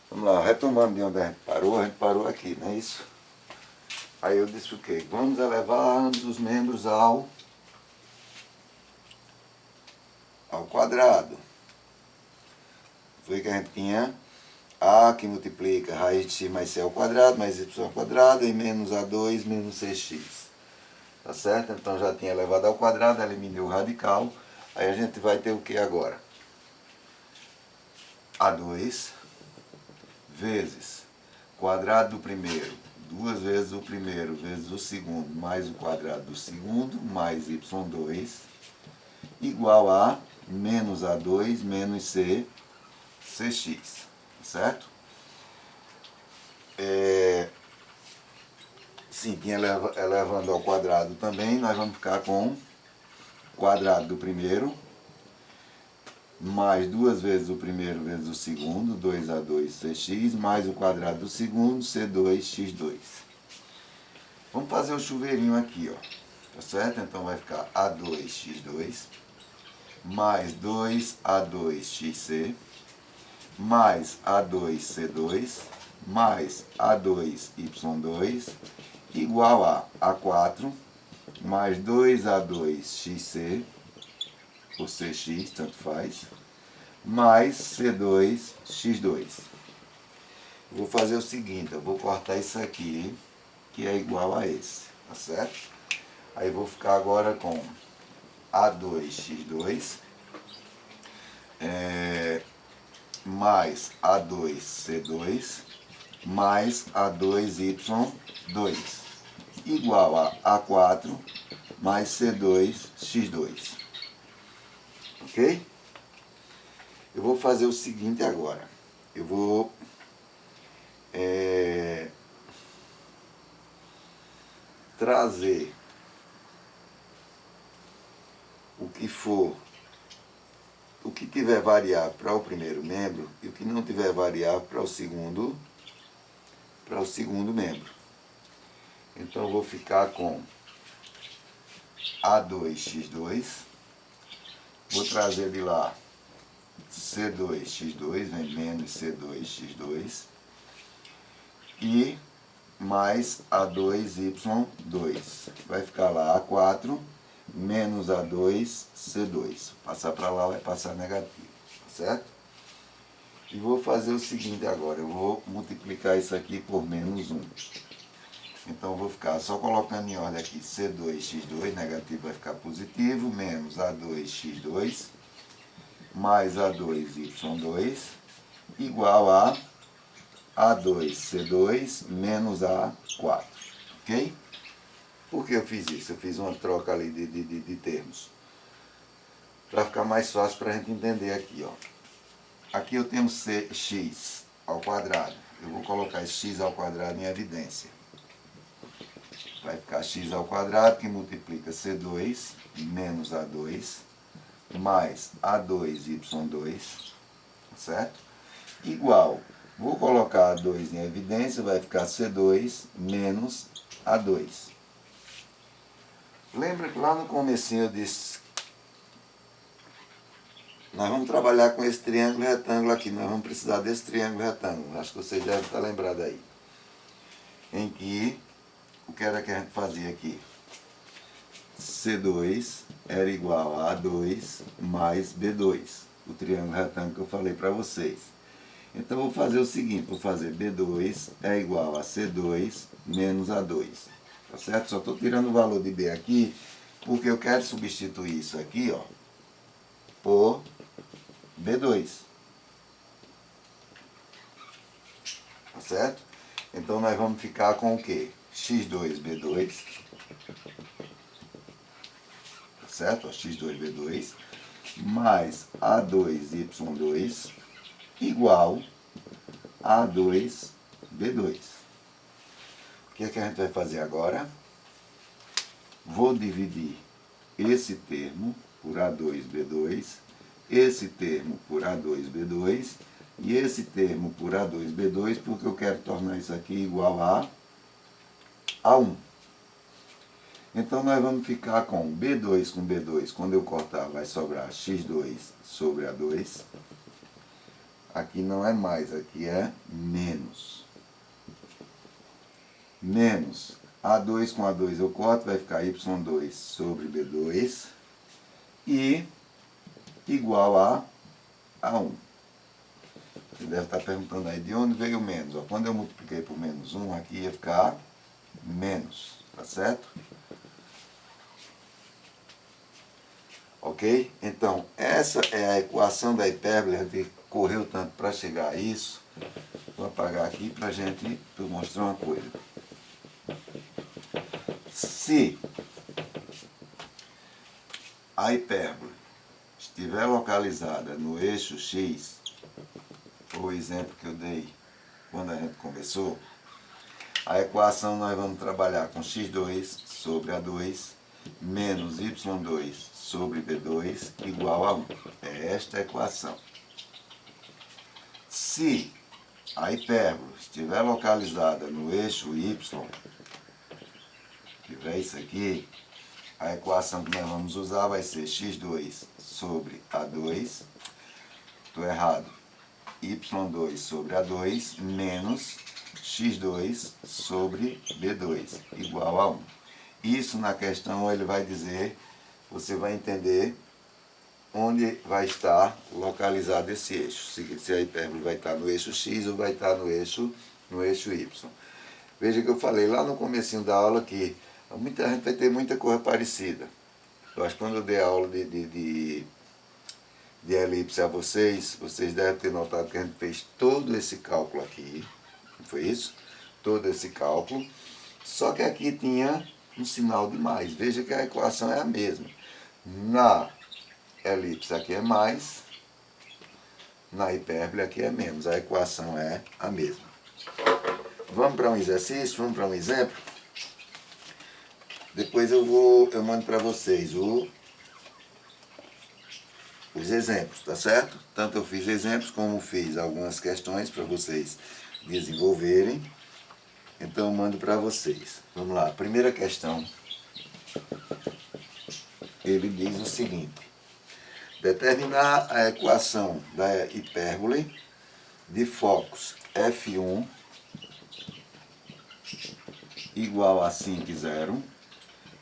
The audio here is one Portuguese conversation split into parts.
Vamos lá, retomando de onde a gente parou aqui, não é isso? Aí eu disse o quê? Vamos elevar ambos os membros ao quadrado. Foi que a gente tinha A que multiplica raiz de x mais c ao quadrado, mais y ao quadrado, e menos A2 menos cx. Tá certo? Então já tinha elevado ao quadrado, eliminei o radical. Aí a gente vai ter o que agora? A2 vezes quadrado do primeiro, 2 vezes o primeiro vezes o segundo, mais o quadrado do segundo, mais y2, igual a menos A2 menos c, cx. Certo? Sim, tinha elevando ao quadrado também, nós vamos ficar com quadrado do primeiro, mais 2 vezes o primeiro vezes o segundo, 2A2cx, mais o quadrado do segundo, c2x2. Vamos fazer o chuveirinho aqui, ó. Tá certo? Então vai ficar A2x2, mais 2A2xc, mais A2c2, mais A2y2, igual a A4, mais 2A2xc, ou cx, tanto faz, mais C2x2. Vou fazer o seguinte, eu vou cortar isso aqui, que é igual a esse, tá certo? Aí vou ficar agora com A2x2, mais A2c2, mais A2y2, igual a A4 mais C2x2. Ok? Eu vou fazer o seguinte agora. Eu vou trazer o que for, o que tiver variável para o primeiro membro e o que não tiver variável para o segundo membro. Então eu vou ficar com A2x2, vou trazer de lá C2x2, vem menos C2x2, e mais A2y2. Vai ficar lá A4 menos A2C2. Passar para lá vai passar negativo, certo? E vou fazer o seguinte agora, eu vou multiplicar isso aqui por menos 1. Então vou ficar só colocando em ordem aqui C2x2, negativo vai ficar positivo, menos A2x2, mais A2y2, igual a A2C2 menos A4. Ok? Por que eu fiz isso? Eu fiz uma troca ali de termos. Para ficar mais fácil para a gente entender aqui, ó. Aqui eu tenho x ao quadrado. Eu vou colocar esse x ao quadrado em evidência. Vai ficar x ao quadrado, que multiplica C2 menos A2, mais A2y2, certo? Igual, vou colocar A2 em evidência, vai ficar C2 menos A2. Lembra que lá no comecinho eu disse, nós vamos trabalhar com esse triângulo retângulo aqui, nós vamos precisar desse triângulo retângulo, acho que vocês devem estar lembrados aí. Em que, o que era que a gente fazia aqui? C2 era igual a A2 mais B2, o triângulo retângulo que eu falei para vocês. Então vou fazer o seguinte, vou fazer B2 é igual a C2 menos A2. Tá certo? Só estou tirando o valor de B aqui, porque eu quero substituir isso aqui, ó, por B2. Tá certo? Então nós vamos ficar com o quê? X2B2, tá certo? Ó, X2B2 mais A2Y2 igual a A2B2. O que é que a gente vai fazer agora? Vou dividir esse termo por A2B2, esse termo por A2B2 e esse termo por A2B2, porque eu quero tornar isso aqui igual a A1. Então nós vamos ficar com B2, quando eu cortar vai sobrar X2 sobre A2. Aqui não é mais, aqui é menos. Menos A2 com A2 eu corto, vai ficar Y2 sobre B2 e igual a A1. Você deve estar perguntando aí, de onde veio o menos? Ó, quando eu multipliquei por menos 1, aqui ia ficar menos, tá certo? Ok? Então, essa é a equação da hipérbole, a gente correu tanto para chegar a isso. Vou apagar aqui para a gente mostrar uma coisa. Se a hipérbole estiver localizada no eixo x, o exemplo que eu dei quando a gente começou, a equação nós vamos trabalhar com x2 sobre A2 menos y2 sobre B2 igual a 1. É esta a equação. Se a hipérbole estiver localizada no eixo y, tiver isso aqui, a equação que nós vamos usar vai ser x2 sobre A2, estou errado, y2 sobre A2 menos x2 sobre B2 igual a 1. Isso na questão ele vai dizer, você vai entender onde vai estar localizado esse eixo. Se a hipérbole vai estar no eixo x ou vai estar no eixo y. Veja que eu falei lá no comecinho da aula que muita gente vai ter muita coisa parecida. Eu acho que quando eu dei a aula de elipse a vocês devem ter notado que a gente fez todo esse cálculo aqui. Não foi isso? Todo esse cálculo. Só que aqui tinha um sinal de mais. Veja que a equação é a mesma. Na elipse aqui é mais, na hipérbole aqui é menos. A equação é a mesma. Vamos para um exercício, vamos para um exemplo. Depois eu mando para vocês os exemplos, tá certo? Tanto eu fiz exemplos como fiz algumas questões para vocês desenvolverem. Então eu mando para vocês. Vamos lá, primeira questão. Ele diz o seguinte: determinar a equação da hipérbole de focos F1 igual a 5 e 0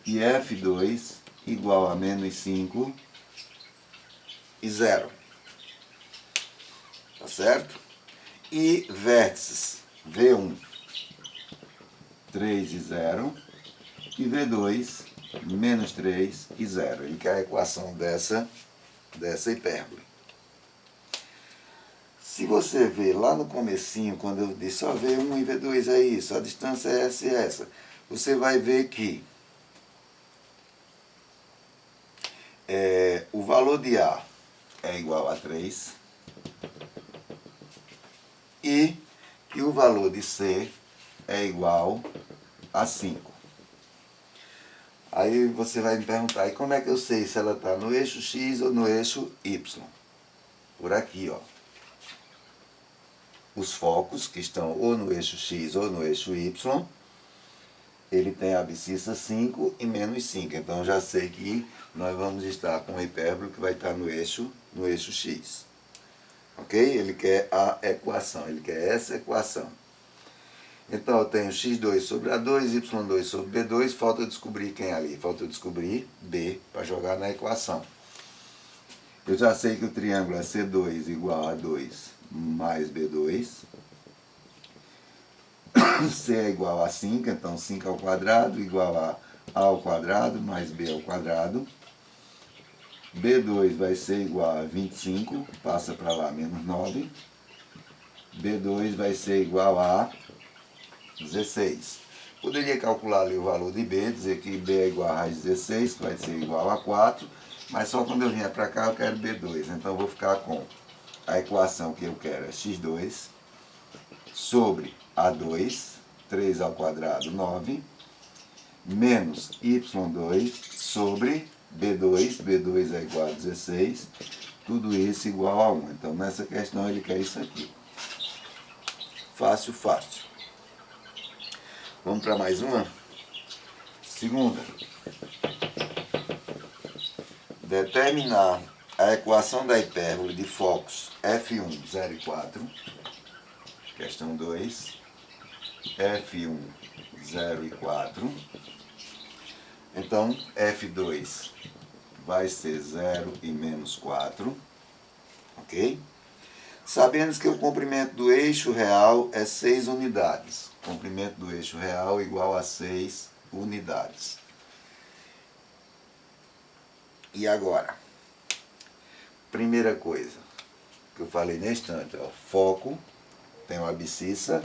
e F2 igual a menos 5 e 0. Tá certo? E vértices V1, 3 e 0 e V2, menos 3 e 0. Ele quer a equação dessa hipérbole. Se você ver lá no comecinho, quando eu disse só V1 e V2 é isso, a distância é essa e essa, você vai ver que o valor de A é igual a 3 e que o valor de C é igual a 5. Aí você vai me perguntar, e como é que eu sei se ela está no eixo X ou no eixo Y? Por aqui, ó. Os focos que estão ou no eixo X ou no eixo Y, ele tem a abscissa 5 e menos 5. Então já sei que nós vamos estar com a hipérbole que vai estar no eixo X. Ok? Ele quer a equação, ele quer essa equação. Então eu tenho x2 sobre A2, y2 sobre B2, falta descobrir quem é ali? Falta descobrir B para jogar na equação. Eu já sei que o triângulo é C2 igual a 2 mais B2. C é igual a 5, então 5 ao quadrado igual a ao quadrado mais B ao quadrado. B2 vai ser igual a 25, passa para lá, menos 9. B2 vai ser igual a 16. Poderia calcular ali o valor de B, dizer que B é igual a raiz de 16, que vai ser igual a 4, mas só quando eu vier para cá eu quero B2, então eu vou ficar com a equação que eu quero é x2 sobre A2, 3 ao quadrado, 9, menos y2 sobre B2, B2 é igual a 16, tudo isso igual a 1. Então nessa questão ele quer isso aqui. Fácil, fácil. Vamos para mais uma? Segunda. Determinar a equação da hipérbole de focos F1, 0 e 4, questão 2, F1, 0 e 4, então F2 vai ser 0 e menos 4, ok? Sabemos que o comprimento do eixo real é 6 unidades. O comprimento do eixo real é igual a 6 unidades. E agora? Primeira coisa que eu falei na instante, ó, foco tem uma abscissa,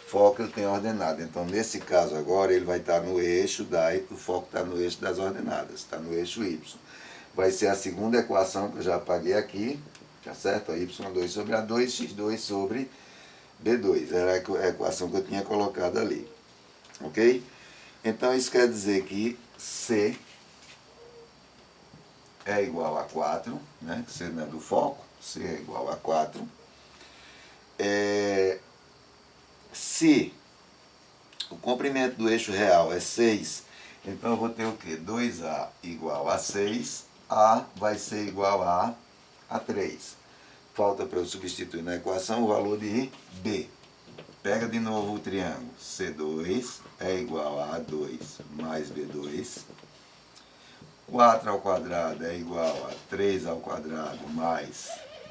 foco ele tem ordenada. Então, nesse caso agora, ele vai estar no eixo, o foco está no eixo das ordenadas, está no eixo Y. Vai ser a segunda equação que eu já apaguei aqui, tá certo? Y2 sobre A2, X2 sobre B2. Era a equação que eu tinha colocado ali. Ok? Então, isso quer dizer que C é igual a 4, né? C não é do foco, C é igual a 4. Se o comprimento do eixo real é 6, então eu vou ter o quê? 2A igual a 6, A vai ser igual a 3. Falta para eu substituir na equação o valor de B. Pega de novo o triângulo. C2 é igual a A2 mais B2. 4 ao quadrado é igual a 3 ao quadrado mais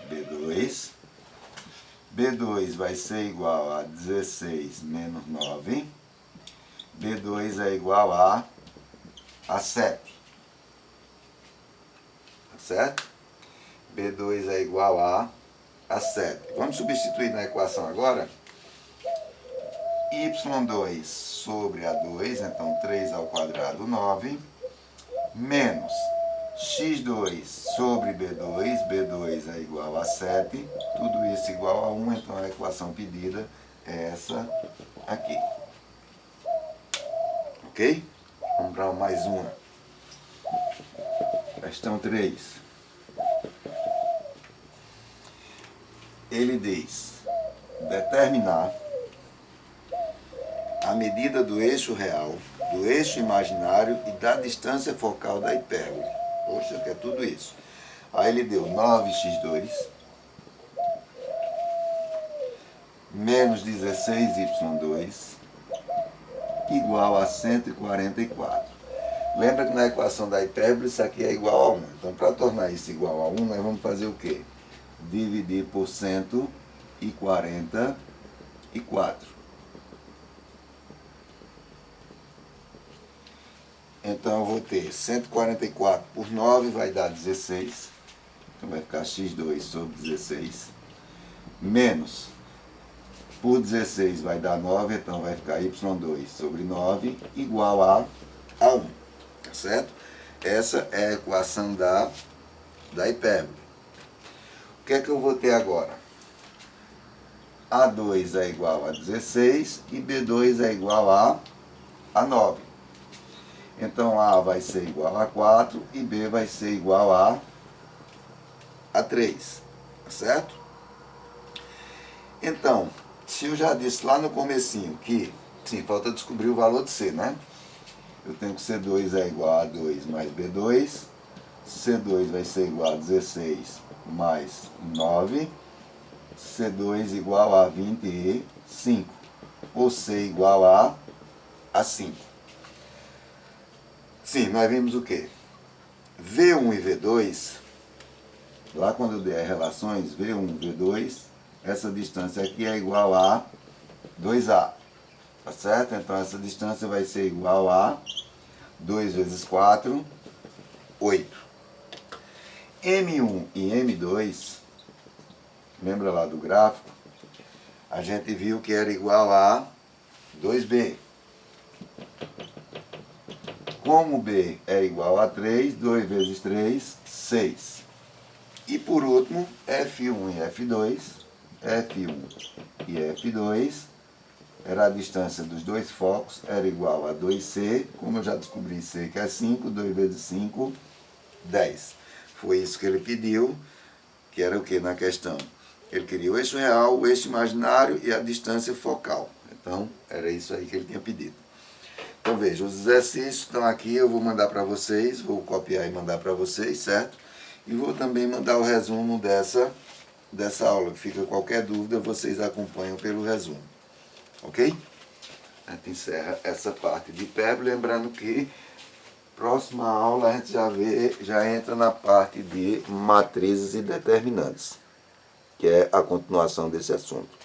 B2. B2 vai ser igual a 16 menos 9. B2 é igual a 7. Tá certo? B2 é igual a 7. Vamos substituir na equação agora. Y2 sobre A2, então 3 ao quadrado, 9. Menos x2 sobre B2, B2 é igual a 7, tudo isso igual a 1, então a equação pedida é essa aqui. Ok? Vamos para mais uma. Questão 3. Ele diz, determinar a medida do eixo real, do eixo imaginário e da distância focal da hipérbole. Poxa, que é tudo isso. Aí ele deu 9x2 menos 16y2 igual a 144. Lembra que na equação da hipérbole isso aqui é igual a 1. Então, para tornar isso igual a 1, nós vamos fazer o quê? Dividir por 144. Então eu vou ter 144 por 9 vai dar 16. Então vai ficar x2 sobre 16. Menos, por 16 vai dar 9, então vai ficar y2 sobre 9 igual a 1. Tá certo? Essa é a equação da hipérbole. O que é que eu vou ter agora? A2 é igual a 16 e B2 é igual a 9. Então A vai ser igual a 4 e B vai ser igual a 3. Tá certo? Então, se eu já disse lá no comecinho que, sim, falta descobrir o valor de C, né? Eu tenho que C2 é igual a 2 mais B2. C2 vai ser igual a 16 mais 9. C2 igual a 25. Ou C igual a 5. Sim, nós vimos o quê? V1 e V2, lá quando eu dei as relações, V1 e V2, essa distância aqui é igual a 2A. Tá certo? Então essa distância vai ser igual a 2 vezes 4, 8. M1 e M2, lembra lá do gráfico? A gente viu que era igual a 2B. Como B é igual a 3, 2 vezes 3, 6. E por último, F1 e F2. F1 e F2 era a distância dos dois focos, era igual a 2C. Como eu já descobri C, que é 5, 2 vezes 5, 10. Foi isso que ele pediu, que era o que na questão? Ele queria o eixo real, o eixo imaginário e a distância focal. Então, era isso aí que ele tinha pedido. Então veja, os exercícios estão aqui, eu vou mandar para vocês, vou copiar e mandar para vocês, certo? E vou também mandar o resumo dessa aula. Fica qualquer dúvida, vocês acompanham pelo resumo. Ok? A gente encerra essa parte de hipérbole, lembrando que próxima aula a gente já entra na parte de matrizes e determinantes, que é a continuação desse assunto.